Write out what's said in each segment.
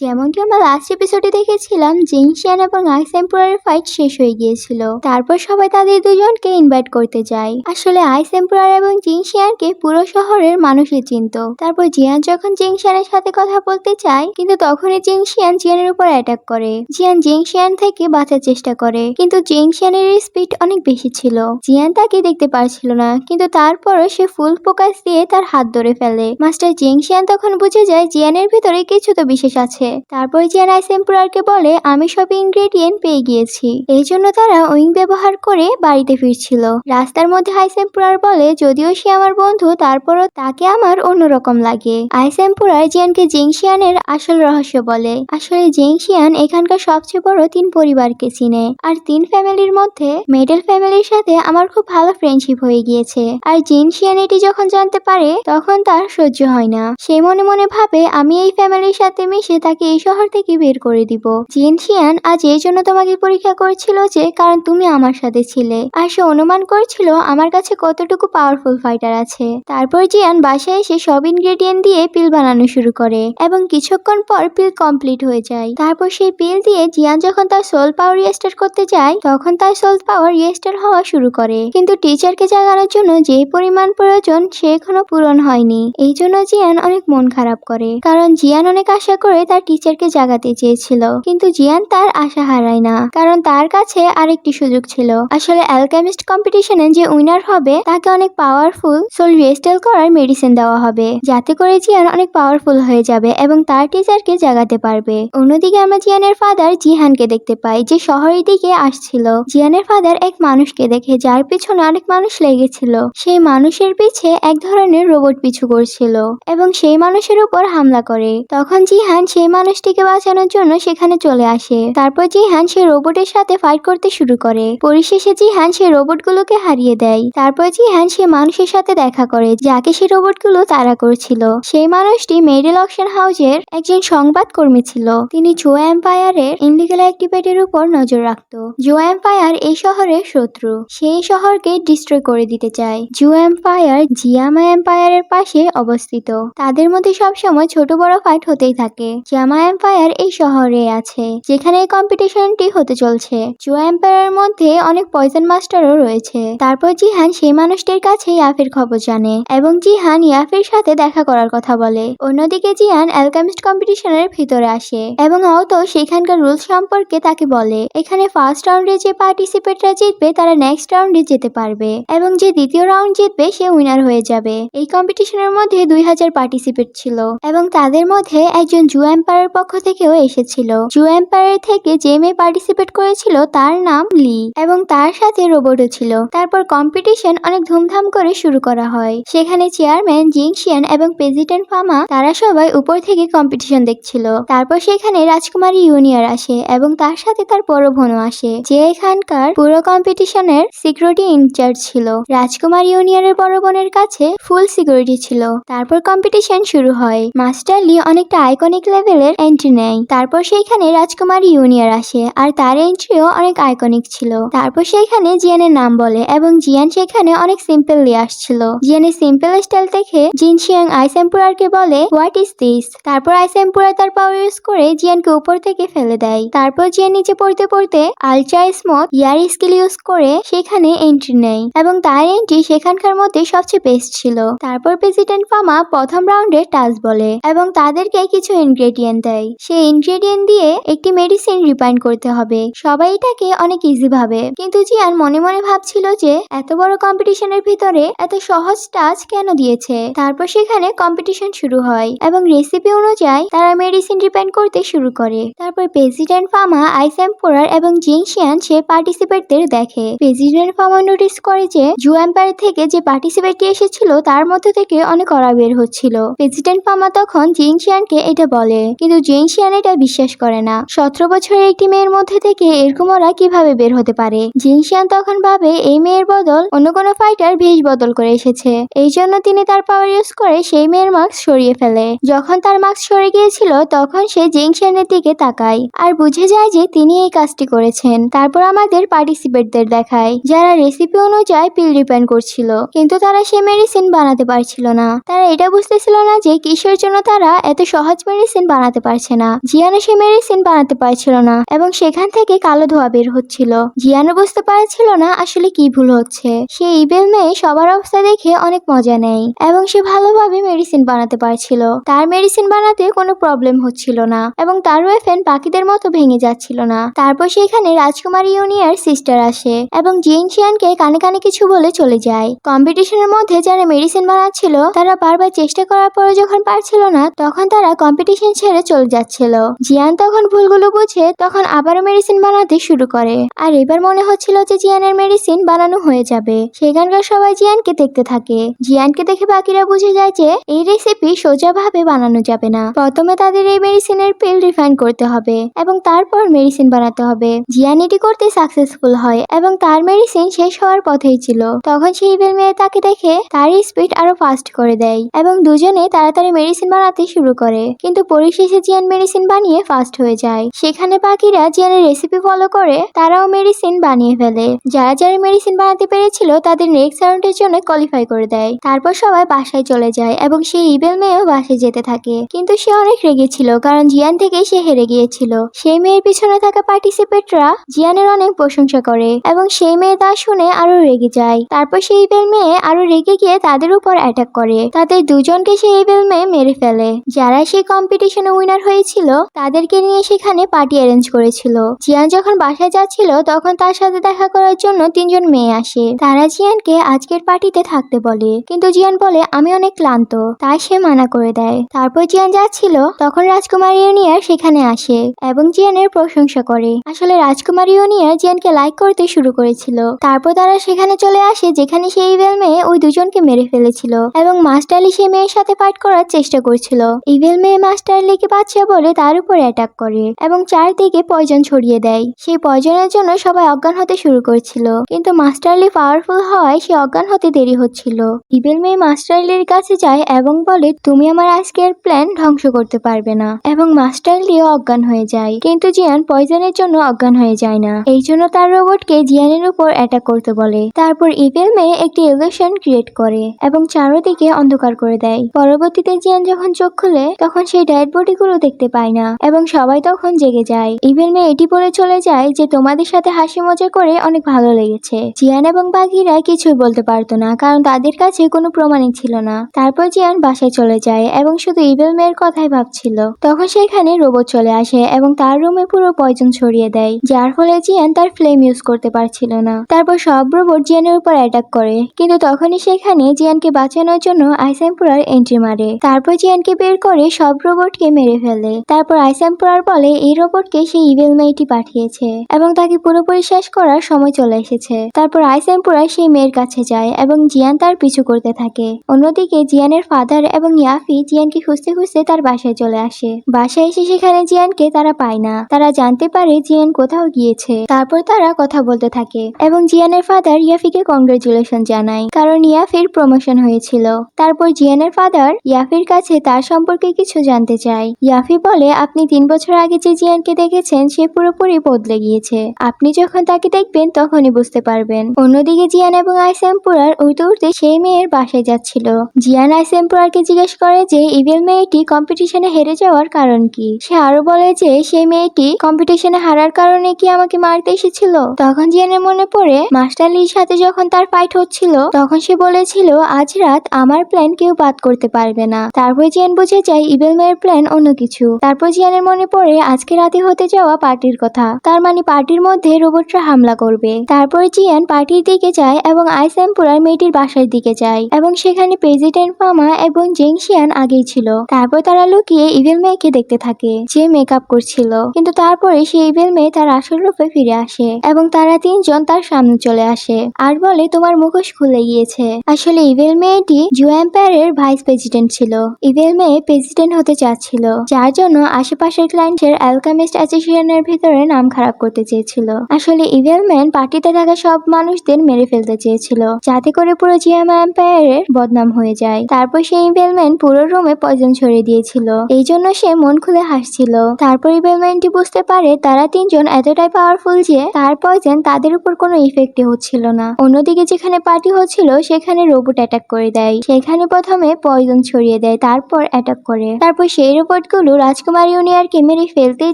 যেমনটি আমরা লাস্ট এপিসোডে দেখেছিলাম, জিনশিয়ান এবং আইস এম্পারারের ফাইট শেষ হয়ে গিয়েছিল। তারপর সবাই তাদের দুজনকে ইনভাইট করতে যায়। আসলে আইস এম্পারার এবং জিনশিয়ানকে পুরো শহরের মানুষই চিনত। তারপর জিয়ান যখন জিনশিয়ানের সাথে কথা বলতে চায়, কিন্তু তখনই জিনশিয়ান জিয়ানের উপর অ্যাটাক করে। জিয়ান জিনশিয়ান থেকে বাঁচার চেষ্টা করে, কিন্তু জিনশিয়ানের স্পিড অনেক বেশি ছিল। জিয়ান তাকে দেখতে পারছিল না, কিন্তু তারপরও সে ফুল ফোকাস দিয়ে তার হাত ধরে ফেলে। মাস্টার জিনশিয়ান তখন বুঝে যায় জিয়ানের ভিতরে কিছু তো বিশেষ আছে। তারপর জিয়ান আইস এম্পারারকে বলে, আমি সব ইনগ্রেডিয়েন্ট পেয়ে গিয়েছি। এই জন্য তারা উইং ব্যবহার করে বাড়িতে ফিরছিল। রাস্তার মধ্যে আইস এম্পারার বলে, যদিও সে আমার বন্ধু, তারপরও তাকে আমার অন্যরকম লাগে। আইস এম্পারার জিয়ানকে জিনশিয়ানের আসল রহস্য বলে। আসলে জিনশিয়ান এখানকার সবচেয়ে বড় 3 পরিবারকে চিনে, আর 3 ফ্যামিলির মধ্যে মেডেল ফ্যামিলির সাথে আমার খুব ভালো ফ্রেন্ডশিপ হয়ে গিয়েছে। আর জিনশিয়ান এটি যখন জানতে পারে, তখন তার সহ্য হয় না। সে মনে মনে ভাবে, আমি এই ফ্যামিলির সাথে মিশে তাকে এই শহর থেকে বের করে দিব। জিনশিয়ান আজ এই জন্য তোমাকে পরীক্ষা করছিল যে কারণ তুমি আমার সাথে ছিলে, আর সে অনুমান করছিল আমার কাছে কতটুকু পাওয়ারফুল ফাইটার আছে। তারপর জিয়ান বাসায় এসে সব ইনগ্রেডিয়েন্ট দিয়ে পিল বানানো শুরু করে, এবং কিছুক্ষণ পর পিল কমপ্লিট হয়ে যায়। তারপর সেই পিল দিয়ে জিয়ান যখন তার সোল পাওয়ার রিস্টার্ট করতে যায়, তখন তার সোল পাওয়ার রিস্টার্ট হওয়া শুরু করে। কিন্তু টিচারকে জাগানোর জন্য যে পরিমাণ প্রয়োজন সে এখনো পূরণ হয়নি। এই জন্য জিয়ান অনেক মন খারাপ করে, কারণ জিয়ান অনেক আশা করে তার টিচারকে জাগাতে চেয়েছিল। কিন্তু জিয়ান তার আশা হারায় না, কারণ তার কাছে আরেকটি সুযোগ ছিল। আসলে অ্যালকেমিস্ট কম্পিটিশনে যে উইনার হবে তাকে অনেক পাওয়ারফুল সোল রিস্টোর করার মেডিসিন দেওয়া হবে, যাতে করে জিয়ান অনেক পাওয়ারফুল হয়ে যাবে এবং তার টিচারকে জাগাতে পারবে। অন্যদিকে আমরা জিয়ানের ফাদার জিহানকে দেখতে পাই, যে শহরের দিকে আসছিল। জিয়ানের ফাদার এক মানুষকে দেখে, যার পিছনে অনেক মানুষ লেগেছিল। সেই মানুষের পিছে এক ধরনের রোবট পিছু করছিল এবং সেই মানুষের উপর হামলা করে। তখন জিহান সেই মানুষটিকে বাঁচানোর জন্য সেখানে চলে আসে। তারপর জিহান সেই রোবটের সাথে ফাইট করতে শুরু করে। পরিশেষে জিহান সেই রোবটগুলোকে হারিয়ে দেয়। তারপর জিহান সেই মানুষের সাথে দেখা করে যাকে সেই রোবটগুলো তাড়া করছিল। সেই মানুষটি মেডেল অকশন হাউসের একজন সংবাদকর্মী ছিল। তিনি জো এম্পায়ারের ইনলিগাল অ্যাক্টিভিটির উপর নজর রাখত। জো এম্পায়ার এই শহরের শত্রু, সেই শহরকে ডিস্ট্রয় করে দিতে চায়। জো এম্পায়ার জিয়ামা এম্পায়ারের পাশে অবস্থিত। তাদের মধ্যে সবসময় ছোট বড় ফাইট হতেই থাকে। জিয়ামা এম্পায়ার এই শহরে আছে, যেখানে এই কম্পিটিশনটি হতে চলছে। জো এম্পায়ারের মধ্যে অনেক পয়জন মাস্টারও রয়েছে। তারপর জিহান সেই মানুষটির কাছে ইয়াফের খবর জানে, এবং জিহান ইয়াফের সাথে দেখা করার কথা বলে। অন্যদিকে জিয়ান অ্যালকেমিস্ট কম্পিটিশনের ভিতরে আসে, এবং হয়তো সেখানকার রুলস সম্পর্কে তাকে বলে। এখানে ফার্স্ট রাউন্ডে যে পার্টিসিপেটরা জিতবে তারা নেক্সট রাউন্ডে যেতে পারবে, এবং যে দ্বিতীয় রাউন্ড জিতবে সে উইনার হয়ে যাবে। এই কম্পিটিশনের মধ্যে 2000 পার্টিসিপেট ছিল, এবং তাদের মধ্যে একজন জু এম্পায়ারের পক্ষ থেকেও এসেছিল। জু এম্পায়ার থেকে যে মেয়ে পার্টিসিপেট করেছিল তার নাম লি, এবং তার সাথে রোবটও ছিল। তারপর কম্পিটিশন অনেক ধুমধাম করে শুরু করা হয়। সেখানে চেয়ারম্যান জিনশিয়ান এবং প্রেসিডেন্ট ফামা তারা সবাই উপর থেকে কম্পিটিশন দেখছিল। তারপর সেখানে রাজকুমারী ইউনিয়র আসে, এবং তার সাথে তার বড় বোনও আসে, যে এখানকার পুরো কম্পিটিশনের সিকিউরিটি ইনচার্জ ছিল। রাজকুমার ইউনিয়নের বড় বোনের কাছে ফুল সিকিউরিটি ছিল। তারপর কম্পিটিশন শুরু হয়। মাস্টার লি অনেকটা আইকনিক লেভেলের এন্ট্রি নেয়। তারপর সেইখানে রাজকুমারী ইউনিয়র আসে, আর তার এন্ট্রিও অনেক আইকনিক ছিল। তারপর সেইখানে জিয়ানের নাম বলে, এবং জিয়ান সেখানে অনেক সিম্পলি আসছিল। জিয়ানের সিম্পল স্টাইল দেখে জিনশিয়াং আইস এম্পারারকে বলে, হোয়াট ইজ দিস? তারপর আইস এম্পারার তার পাওয়ার ইউজ করে জিয়ানকে উপর থেকে ফেলে দেয়। তারপর জিয়ান নিচে পড়তে পড়তে আলট্রা স্মুথ ইয়ার স্কিল ইউজ করে সেখানে এন্ট্রি নেয়, এবং তার এন্ট্রি সেখানকার মধ্যে সবচেয়ে বেস্ট ছিল। তারপর প্রেসিডেন্ট ফামা প্রথম রাউন্ডে টাচ বলে, এবং তাদেরকে কিছু ইনগ্রেডিয়েন্ট দেয়। সেই ইনগ্রেডিয়েন্ট দিয়ে একটি মেডিসিন রিফাইন করতে হবে। সবাই এটাকে অনেক ইজি ভাবে, কিন্তু জিয়ান মনে মনে ভাবছিল যে এত বড় কম্পিটিশনের ভিতরে এত সহজ টাচ কেন দিয়েছে। তারপর সেখানে কম্পিটিশন শুরু হয়, এবং রেসিপি অনুযায়ী তারা মেডিসিন রিফাইন করতে শুরু করে। তারপর প্রেসিডেন্ট ফামা আইস এম্পারার এবং জিনশিয়ান সে পার্টিসিপেটদের দেখে। প্রেসিডেন্ট ফামা নোটিস করে যে জু এম্পায়ার থেকে যে পার্টিসিপেটটি এসেছিল তার মধ্যে থেকে অনেক অরা বের হচ্ছিল। প্রেসিডেন্ট ফামা তখন জিনশিয়ানকে এটা বলে, কিন্তু জিনশিয়ান এটা বিশ্বাস করে না। 17 বছরের একটি মেয়ের মধ্যে থেকে এরকম ওরা কিভাবে বের হতে পারে। জিনশিয়ান তখন ভাবে এই মেয়ের বদল অন্য কোনো ফাইটার বেশ বদল করে এসেছে। এই জন্য তিনি তার পাওয়ার ইউজ করে সেই মেয়ের মাস্ক সরিয়ে ফেলে। যখন তার মাস্ক সরে গিয়েছিল তখন সে জিনশিয়ানের দিকে তাকায়, আর বুঝে যায় যে তিনি এই কাজটি করেছেন। তারপর আমাদের পার্টিসিপেটদের দেখায়, যারা রেসিপি অনুযায়ী পিল রিপেয়ার করছিল, কিন্তু তারা সে মেডিসিন বানাতে পারছিল না। তারা এটা বুঝতেছিল না যে কিসের জন্য তারা এত সহজ মেডিসিন বানাতে বানাতে পারছে না। জিয়ানও সেই মেডিসিন বানাতে পারছিল না এবং সেখান থেকে কালো ধোঁয়া বের হচ্ছিল। জিয়ানও বুঝতে পারছিল না আসলে কি ভুল হচ্ছে। সে ইভেল মেয়ে সবার অবস্থা দেখে অনেক মজা নেয় এবং সে ভালোভাবে মেডিসিন বানাতে পারছিল। তার মেডিসিন বানাতে কোনো প্রবলেম হচ্ছিল না এবং তার ওয়েফেন পাখিদের মতো ভেঙে যাচ্ছিল না। তারপর সেখানে রাজকুমারী ইউনিয়ার সিস্টার আসে এবং জিন শিয়ানকে কানে কানে কিছু বলে চলে যায়। কম্পিটিশনের মধ্যে যারা মেডিসিন বানাচ্ছিল তারা বারবার চেষ্টা করার পরে যখন পারছিল না তখন তারা কম্পিটিশন ছেড়ে চলে যাচ্ছিল। জিয়ান তখন ভুলগুলো বুঝে তখন আবারও মেডিসিন বানাতে শুরু করে। আর এবার মনে হচ্ছিল যে জিয়ানের মেডিসিন বানানো হয়ে যাবে। সেখানকার সবাই জিয়ানকে দেখতে থাকে। জিয়ানকে দেখে বাকিরা বুঝে যায় যে এই রেসিপি সোজাভাবে বানানো যাবে না। প্রথমে তাদের এই মেডিসিনের পিল রিফাইন করতে হবে এবং তারপর মেডিসিন বানাতে হবে। জিয়ান এটি করতে সাকসেসফুল হয় এবং তার মেডিসিন শেষ হওয়ার পথেই ছিল। তখন সেই ইভেল মেয়ে তাকে দেখে তার স্পিড আরো ফাস্ট করে দেয় এবং দুজনে তাড়াতাড়ি মেডিসিন বানাতে শুরু করে। কিন্তু পরিশেষে জিয়ান মেডিসিন বানিয়ে ফাস্ট হয়ে যায়। সেখানে বাকিরা জিয়ানের রেসিপি ফলো করে তারাও মেডিসিন বানিয়ে ফেলে। যারা যারা মেডিসিন বানাতে পেরেছিল তাদের নেক্সট রাউন্ডের জন্য কোয়ালিফাই করে দেয়। তারপর সবাই বাসায় চলে যায় এবং সেই ইভেল মেয়েও বাসায় যেতে থাকে। কিন্তু সে অনেক রেগে ছিল কারণ জিয়ান থেকে সে হেরে গিয়েছিল। সেই মেয়ের পিছনে থাকা পার্টিসিপেটরা জিয়ানের অনেক প্রশংসা করে এবং সেই মেয়ে তা শুনে আরো রেগে যায়। তারপর সেই ইভেল মেয়ে আরো রেগে গিয়ে তাদের উপর অ্যাটাক করে। তাদের দুজনকে সেই ইভেল মেয়ে মেরে ফেলে। যারা সেই কম্পিটিশনে উইনার হয়েছিল তাদেরকে নিয়ে সেখানে পার্টি অ্যারেঞ্জ করেছিল। জিয়ান যখন বাসায় যাচ্ছিল তখন তার সাথে দেখা করার জন্য 3 জন মেয়ে আসে। তারা জিয়ানকে আজকের পার্টিতে থাকতে বলে কিন্তু জিয়ান বলে আমি অনেক ক্লান্ত, তাই সে মানা করে দেয়। তারপর জিয়ান যাচ্ছিল তখন রাজকুমারী ইউনিয়ার সেখানে আসে এবং জিয়ানের প্রশংসা করে। আসলে রাজকুমারী ইউনিয়ার জিয়ানকে লাইক করতে শুরু করেছিল। তারপর তারা সেখানে চলে আসে যেখানে সেই ইভেল মেয়ে ওই দুজনকে মেরে ফেলেছিল এবং মাস্টার লি সেই মেয়ের সাথে ফাইট করার চেষ্টা করছিল। ইভেল মেয়ে মাস্টার লিকে বাচ্চা বলে তার উপর অ্যাটাক করে এবং চারদিকে পয়জন ছড়িয়ে দেয়। সেই পয়জনের জন্য সবাই অজ্ঞান হতে শুরু করছিল কিন্তু মাস্টার লি পাওয়ারফুল হওয়ায় সে অজ্ঞান হতে দেরি হচ্ছিল। ইভেল মেয়ে মাস্টার লির কাছে যায় এবং বলে তুমি আমার আজকের প্ল্যান ধ্বংস করতে পারবে না এবং মাস্টার লিও অজ্ঞান হয়ে যায়। কিন্তু জিয়ান পয়জনের জন্য অজ্ঞান হয়ে যায় না। এই জন্য তার রোবটকে জিয়ানের উপর অ্যাটাক করতে বলে। তারপর ইভেল মেয়ে একটি ইলিউশন ক্রিয়েট করে এবং চারদিকে অন্ধকার করে দেয়। পরবর্তীতে জিয়ান যখন চোখ খুলে তখন সেই ডেড বডি গুলো দেখতে পায় না এবং সবাই তখন জেগে যায়। ইভেল মেয়ে এটি বলে চলে যায় যে তোমাদের সাথে হাসি মজা করে অনেক ভালো লেগেছে। জিয়ান এবং বাকিরা কিছুই বলতে পারতো না কারণ তাদের কাছে কোনো প্রমাণই ছিল না। তারপর জিয়ান বাসায় চলে যায় এবং শুধু ইভেল মেয়ের কথাই ভাবছিল। তখন সেখানে রোবট চলে আসে এবং তার রুমে পুরো পয়জন ছড়িয়ে দেয় যার ফলে জিয়ান তার ফ্লেম ইউজ করতে পারছিল না। তারপর সব রোবট জিয়ানের উপর অ্যাটাক করে কিন্তু তখনই সেখানে জিয়ানকে বাঁচানোর জন্য আইস এম্পারার এন্ট্রি মারে। তারপর জিয়ানকে বের করে সব রোবটকে মেরে ফেলে। তারপর আইস এম্পারার বলে এই রোবটকে সেই ইভেল মেয়েটি পাঠিয়েছে এবং তাকে পুরোপুরি শেষ করার সময় চলে এসেছে। তারপর আইস এম্পারার সেই মেয়ের কাছে যায় এবং জিয়ান তার পিছু করতে থাকে। অন্যদিকে জিয়ানের ফাদার এবং ইয়াফি জিয়ানকে খুঁজতে খুঁজতে তার বাসায় চলে আসে। বাসায় এসে সেখানে জিয়ানকে তারা পায় না। তারা জানতে পারে জিয়ান কোথাও গিয়েছে। তারপর তারা কথা বলতে থাকে এবং জিয়ানের ফাদার ইয়াফিকে কংগ্রেচুলেশন জানায় কারণ ইয়াফির প্রমোশন হয়েছিল। তারপর জিয়ানের ফাদার ইয়াফির কাছে তার সম্পর্কে কিছু জানতে চায়। ইয়াফি বলে আপনি 3 বছর আগে যে জিয়ানকে দেখেছেন সে পুরোপুরি বদলে গিয়েছে। আপনি যখন তাকে দেখবেন তখনই বুঝতে পারবেন। অন্যদিকে জিয়ান এবং আইস এম্পারার উড়তে উড়তে সেই মেয়ের বাসায় যাচ্ছিল। জিয়ান আইস এম্পারারকে জিজ্ঞেস করে যে ইভেল মেয়েটি কম্পিটিশনে হেরে যাওয়ার কারণ কি। সে আরো বলে যে সেই মেয়েটি কম্পিটিশনে হারার কারণে কি আমাকে মারতে এসেছিল। তখন জিয়ানের মনে পড়ে মাস্টার লির সাথে যখন তার ফাইট হচ্ছিল তখন সে বলেছিল আজ রাত আমার প্ল্যান কেউ বাদ করতে পারবে না। তারপর জিয়ান বুঝে যায় ইভেল মেয়ের প্ল্যান অন্য কিছু। তারপর জিয়ানের মনে পড়ে আজকে রাতে হতে যাওয়া পার্টির কথা, তার মানে পার্টির মধ্যে রোবটরা হামলা করবে। তারপর জিয়ান পার্টির দিকে যায় এবং আইস এম্পারার মেয়েটির বাসার দিকে যায় এবং সেখানে প্রেসিডেন্ট ফামা এবং জেংশিয়ান আগেই ছিল। তারপর তারা লুকিয়ে ইভেল মেয়েকে দেখতে থাকে যে মেকআপ করছিল। কিন্তু তারপরে সেই ইভেল মেয়ে তার আসল রূপে ফিরে আসে এবং তারা 3 জন তার সামনে চলে আসে আর বলে তোমার মুখোশ খুলে গিয়েছে। আসলে ইভেল মেয়েটি জু এম্পায়ারের ভাইস প্রেসিডেন্ট ছিল। ইভেল মেয়ে প্রেসিডেন্ট হতে চাচ্ছিল যার জন্য আশেপাশের ক্লায়েন্টের অ্যালকেমিস্ট অ্যাসোসিয়েশনের ভিতরে নাম খারাপ করতে চেয়েছিল। আসলে ইভেল ম্যান পার্টিতে থাকা সব মানুষদের মেরে ফেলতে চেয়েছিল যাতে করে পুরো জিয়ামা এম্পায়ারের বদনাম হয়ে যায়। তারপর সেই ইভেল ম্যান পুরো রুমে পয়জন ছড়িয়ে দিয়েছিল। এই জন্য সে মন খুলে হাসছিল। তারপর ইভেল ম্যানটি বুঝতে পারে তারা 3 জন এতটাই পাওয়ারফুল যে তার পয়জন তাদের উপর কোনো ইফেক্টই হচ্ছিল না। অন্যদিকে যেখানে পার্টি হচ্ছিল সেখানে রোবট অ্যাটাক করে দেয়। সেখানে প্রথমে পয়জন ছড়িয়ে দেয় তারপর অ্যাটাক করে। তারপর সেই রোবট রোবটগুলো রাজকুমার ইউনিয়ারকে মেরে ফেলতেই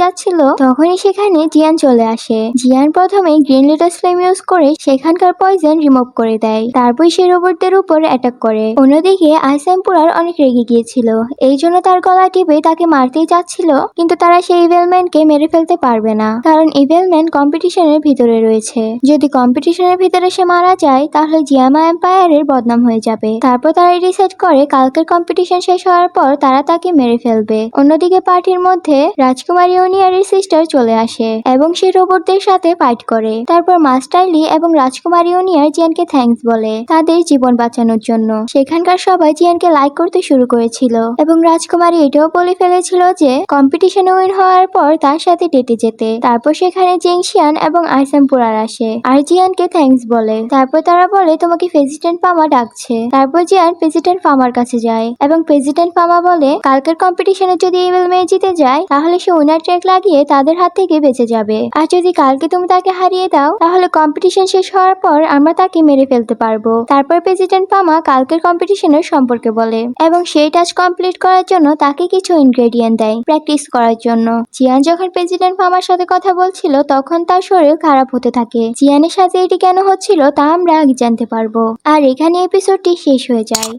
যাচ্ছিল, তখনই সেখানে জিয়ান চলে আসে। জিয়ান প্রথমে গ্রিন লোটাস ফ্লেম ইউজ করে সেখানকার পয়জন রিমুভ করে দেয়, তারপর সে রোবটদের উপর অ্যাটাক করে। অন্যদিকে আইস এম্পারার অনেক রেগে গিয়েছিল, এই জন্য তার গলা টিপে তাকে মারতেই যাচ্ছিল, কিন্তু তারা সেই ইভিল ম্যানকে মেরে ফেলতে পারবে না, কারণ ইভিল ম্যান কম্পিটিশনের ভিতরে রয়েছে। যদি কম্পিটিশনের ভিতরে সে মারা যায় তাহলে জিয়ামা এম্পায়ারের বদনাম হয়ে যাবে। তারপর তারা ডিসাইড করে কালকের কম্পিটিশন শেষ হওয়ার পর তারা তাকে মেরে ফেলবে। অন্যদিকে পার্টির মধ্যে রাজকুমার ইউনিয়ারের সিস্টার চলে আসে এবং সে রোবটদের সাথে ফাইট করে। তারপর মাস্টারলি এবং রাজকুমার ইউনিয়ার জিয়ানকে থ্যাঙ্কস বলে তাদের জীবন বাঁচানোর জন্য। সেখানকার সবাই জিয়ানকে লাইক করতে শুরু করেছিল এবং রাজকুমারী এটাও বলে ফেলেছিল যে কম্পিটিশনে উইন হওয়ার পর তার সাথে ডেটে যেতে। তারপর সেখানে জিংশিয়ান এবং আইস এম্পারার আসে আর জিয়ানকে থ্যাঙ্কস বলে। তারপর তারা বলে তোমাকে প্রেসিডেন্ট পামা ডাকছে। তারপর জিয়ান প্রেসিডেন্ট পামার কাছে যায় এবং প্রেসিডেন্ট পামা বলে কালকের কম্পিটিশনে যদি ইভিল মেয়ে জিতে যায় তাহলে সে উইনার ট্র্যাক লাগিয়ে তাদের হাত থেকে বেঁচে যাবে, আর যদি কালকে তুমি তাকে হারিয়ে দাও তাহলে কম্পিটিশন শেষ হওয়ার পর আমরা তাকে মেরে ফেলতে পারবো। তারপর প্রেসিডেন্ট পামা কালকের কম্পিটিশনের সম্পর্কে বলে এবং সেই টাস্ক কমপ্লিট করার জন্য তাকে কিছু ইনগ্রেডিয়েন্ট দেয় প্র্যাকটিস করার জন্য। জিয়ান যখন প্রেসিডেন্ট পামার সাথে কথা বলছিল তখন তার শরীর খারাপ হতে থাকে। জিয়ানের সাথে এটি কেন হচ্ছিল তা আমরা আগে জানতে পারবো। আর এখানে এপিসোডটি শেষ হয়ে যায়।